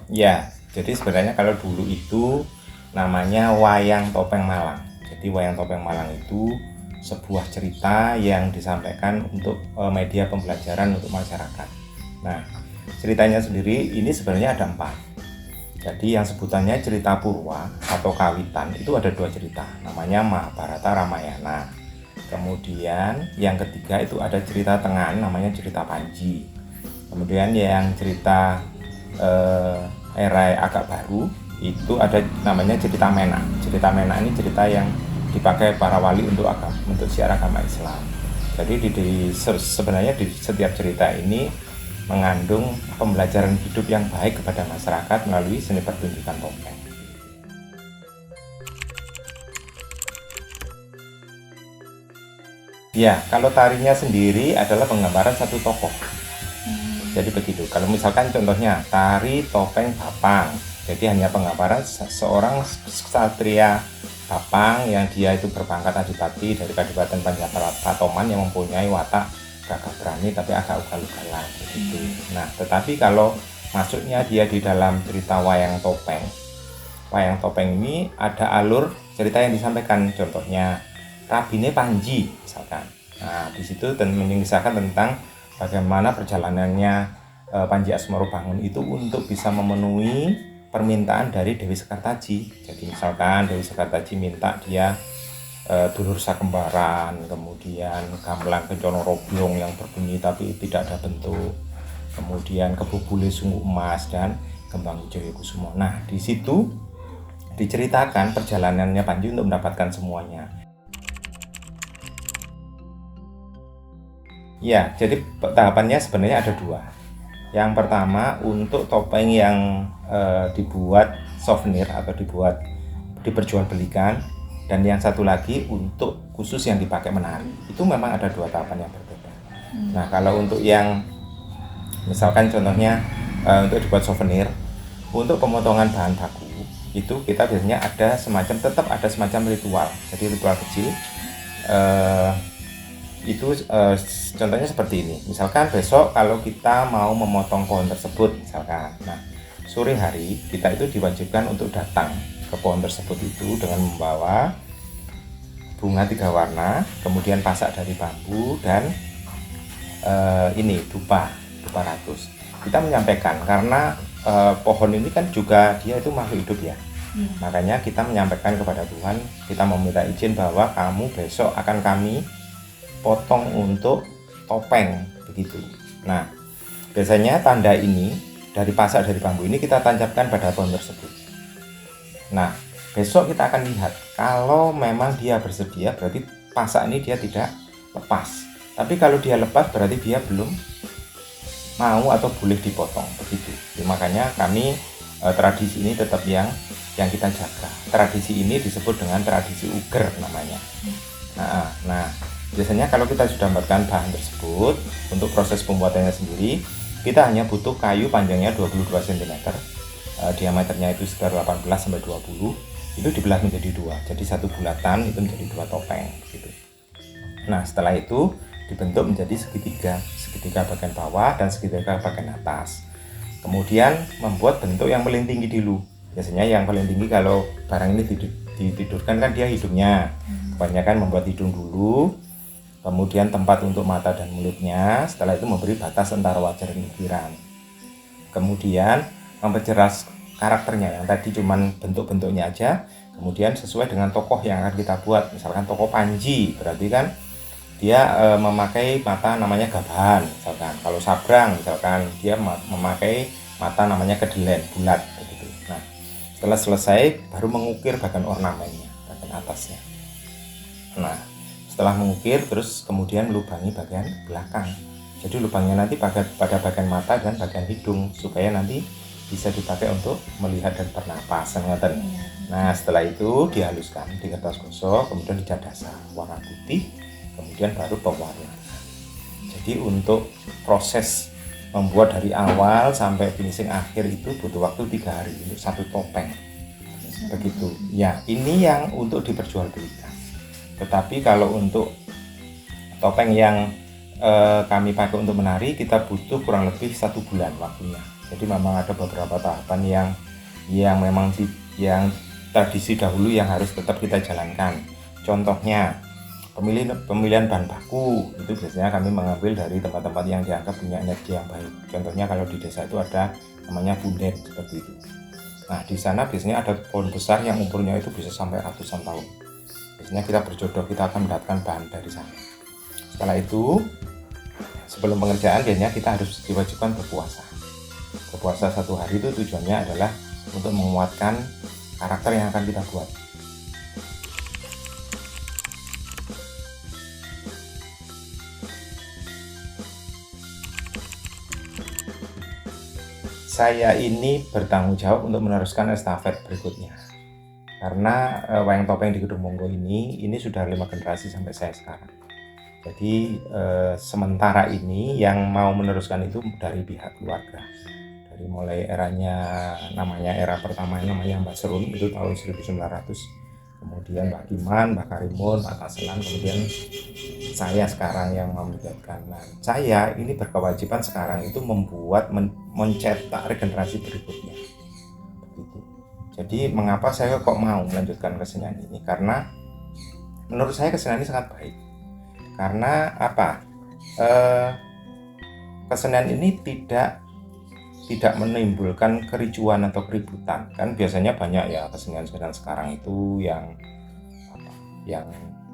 Ya, jadi sebenarnya kalau dulu itu namanya wayang topeng Malang. Jadi wayang topeng Malang itu sebuah cerita yang disampaikan untuk media pembelajaran untuk masyarakat. Nah, ceritanya sendiri ini sebenarnya ada 4. Jadi yang sebutannya cerita Purwa atau Kawitan itu ada 2 cerita, namanya Mahabharata Ramayana. Kemudian yang ketiga itu ada cerita Tengahan, namanya cerita Panji. Kemudian yang cerita era agak baru itu ada namanya cerita Menak. Cerita Menak ini cerita yang dipakai para wali untuk syiar agama Islam. Jadi sebenarnya di setiap cerita ini mengandung pembelajaran hidup yang baik kepada masyarakat melalui seni pertunjukan topeng. Ya, kalau tarinya sendiri adalah penggambaran satu tokoh. Jadi begitu. Kalau misalkan contohnya tari topeng Bapang, jadi hanya penggambaran seorang ksatria Bapang yang dia itu berpangkat adipati dari Kadipaten Patoman yang mempunyai watak gagah berani tapi agak ugal-ugalan begitu. Nah, tetapi kalau masuknya dia di dalam cerita wayang topeng ini ada alur cerita yang disampaikan, contohnya Rabine Panji misalkan. Nah, di situ mengisahkan tentang bagaimana perjalanannya Panji Asmarobangun itu untuk bisa memenuhi permintaan dari Dewi Sekartaji. Jadi misalkan Dewi Sekartaji minta dia dulur sakembaran, kemudian gamelan kencana robyong yang berbunyi tapi tidak ada bentuk, kemudian kebubule sungguh emas dan kembang wijaya kusuma. Nah, di situ diceritakan perjalanannya Panji untuk mendapatkan semuanya. Ya, jadi tahapannya sebenarnya ada 2. Yang pertama untuk topeng yang dibuat souvenir atau diperjualbelikan, dan yang satu lagi untuk khusus yang dipakai menari. Itu memang ada 2 tahapan yang berbeda. Nah, kalau untuk yang misalkan contohnya untuk dibuat souvenir, untuk pemotongan bahan baku itu kita biasanya tetap ada semacam ritual. Jadi ritual kecil itu contohnya seperti ini. Misalkan besok kalau kita mau memotong pohon tersebut misalkan, nah sore hari kita itu diwajibkan untuk datang ke pohon tersebut itu dengan membawa bunga 3 warna, kemudian pasak dari bambu dan ini dupa ratus. Kita menyampaikan karena pohon ini kan juga dia itu makhluk hidup ya. Makanya kita menyampaikan kepada Tuhan, kita meminta izin bahwa kamu besok akan kami potong untuk topeng begitu. Nah, biasanya tanda ini dari pasak dari bambu ini kita tancapkan pada pohon tersebut. Nah, besok kita akan lihat kalau memang dia bersedia berarti pasak ini dia tidak lepas. Tapi kalau dia lepas berarti dia belum mau atau boleh dipotong begitu. Jadi, makanya kami tradisi ini tetap yang kita jaga. Tradisi ini disebut dengan tradisi Uger namanya. Nah, biasanya kalau kita sudah mendapatkan bahan tersebut, untuk proses pembuatannya sendiri kita hanya butuh kayu panjangnya 22 cm, diameternya itu sekitar 18-20, itu dibelah menjadi 2, jadi satu bulatan itu menjadi 2 topeng gitu. Nah, setelah itu dibentuk menjadi segitiga bagian bawah dan segitiga bagian atas. Kemudian membuat bentuk yang paling tinggi dulu. Biasanya yang paling tinggi kalau barang ini ditidurkan kan dia hidungnya, kebanyakan membuat hidung dulu, kemudian tempat untuk mata dan mulutnya, setelah itu memberi batas antara wajah dan pikiran. Kemudian memperjelas karakternya yang tadi cuman bentuk-bentuknya aja, kemudian sesuai dengan tokoh yang akan kita buat. Misalkan tokoh Panji, berarti kan dia memakai mata namanya gabahan misalkan. Kalau Sabrang misalkan dia memakai mata namanya kedelen, bulat begitu. Nah, setelah selesai baru mengukir bagian ornamennya, bagian atasnya. Nah, setelah mengukir terus kemudian melubangi bagian belakang. Jadi lubangnya nanti pada bagian mata dan bagian hidung supaya nanti bisa dipakai untuk melihat dan bernapas. Nah, setelah itu dihaluskan di kertas gosok, kemudian dicat dasar warna putih, kemudian baru pewarnaan. Jadi untuk proses membuat dari awal sampai finishing akhir itu butuh waktu 3 hari untuk satu topeng. Begitu. Ya, ini yang untuk diperjualbelikan. Tetapi kalau untuk topeng yang kami pakai untuk menari, kita butuh kurang lebih 1 bulan waktunya. Jadi memang ada beberapa tahapan yang memang yang tradisi dahulu yang harus tetap kita jalankan. Contohnya pemilihan bahan baku itu biasanya kami mengambil dari tempat-tempat yang dianggap punya energi yang baik. Contohnya kalau di desa itu ada namanya Bunden seperti itu. Nah di sana biasanya ada pohon besar yang umurnya itu bisa sampai ratusan tahun. Biasanya kita berjodoh, kita akan mendapatkan bahan dari sana. Setelah itu sebelum pengerjaan biasanya kita harus diwajibkan berpuasa. Berpuasa 1 hari itu tujuannya adalah untuk menguatkan karakter yang akan kita buat. Saya ini bertanggung jawab untuk meneruskan estafet berikutnya. Karena wayang topeng di Kedung Monggo ini sudah 5 generasi sampai saya sekarang. Jadi sementara ini yang mau meneruskan itu dari pihak keluarga. Dari mulai namanya era pertama namanya Mbak Serun itu tahun 1900. Kemudian Mbak Kiman, Mbak Karimun, Pak Taselan, kemudian saya sekarang yang melanjutkan. Nah, saya ini berkewajiban sekarang itu mencetak regenerasi berikutnya. Begitu. Jadi mengapa saya kok mau melanjutkan kesenian ini? Karena menurut saya kesenian ini sangat baik. Karena apa? Kesenian ini tidak menimbulkan kericuan atau keributan. Kan biasanya banyak ya kesenian sekarang itu yang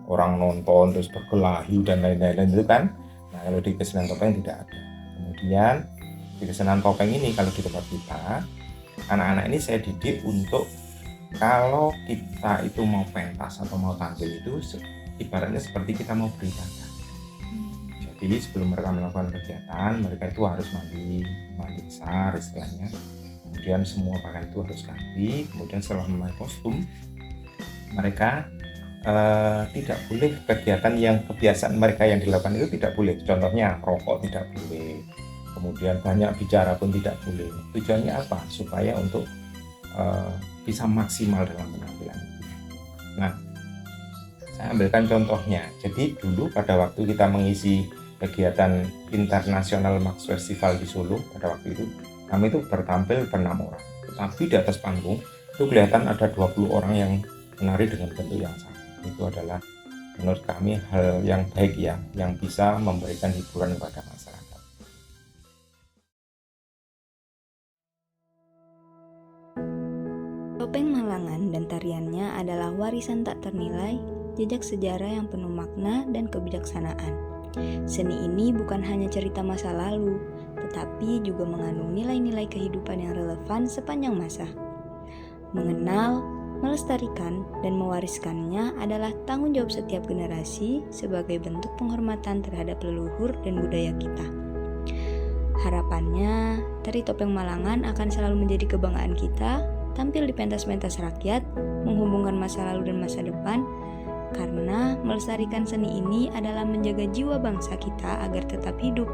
orang nonton terus berkelahi dan lain-lain itu kan. Nah kalau di kesenian topeng tidak ada. Kemudian di kesenian topeng ini kalau di tempat kita, anak-anak ini saya didik untuk kalau kita itu mau pentas atau mau tampil itu ibaratnya seperti kita mau beribadah. Jadi sebelum mereka melakukan kegiatan, mereka itu harus mandi besar istilahnya. Kemudian semua pakaian itu harus ganti. Kemudian setelah memakai kostum, mereka tidak boleh kegiatan yang kebiasaan mereka yang dilakukan itu tidak boleh. Contohnya rokok tidak boleh. Kemudian banyak bicara pun tidak boleh. Tujuannya apa? Supaya untuk bisa maksimal dalam penampilan itu. Nah, saya ambilkan contohnya. Jadi dulu pada waktu kita mengisi kegiatan International Max Festival di Solo pada waktu itu, kami itu bertampil ber-6 orang. Tetapi di atas panggung itu kelihatan ada 20 orang yang menari dengan bentuk yang sama. Itu adalah menurut kami hal yang baik ya, yang bisa memberikan hiburan kepada masyarakat. Topeng Malangan dan tariannya adalah warisan tak ternilai, jejak sejarah yang penuh makna dan kebijaksanaan. Seni ini bukan hanya cerita masa lalu, tetapi juga mengandung nilai-nilai kehidupan yang relevan sepanjang masa. Mengenal, melestarikan, dan mewariskannya adalah tanggung jawab setiap generasi sebagai bentuk penghormatan terhadap leluhur dan budaya kita. Harapannya, tari topeng Malangan akan selalu menjadi kebanggaan kita, tampil di pentas-pentas rakyat, menghubungkan masa lalu dan masa depan, karena melestarikan seni ini adalah menjaga jiwa bangsa kita agar tetap hidup.